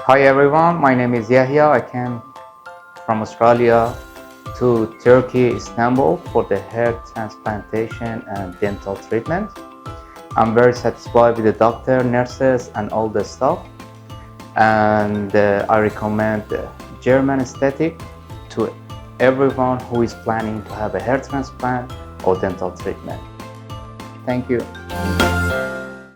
Hi everyone, my name is Yahya. I came from Australia to Turkey, Istanbul for the hair transplantation and dental treatment. I'm very satisfied with the doctor, nurses and all the staff, and I recommend German aesthetic to everyone who is planning to have a hair transplant or dental treatment. Thank you.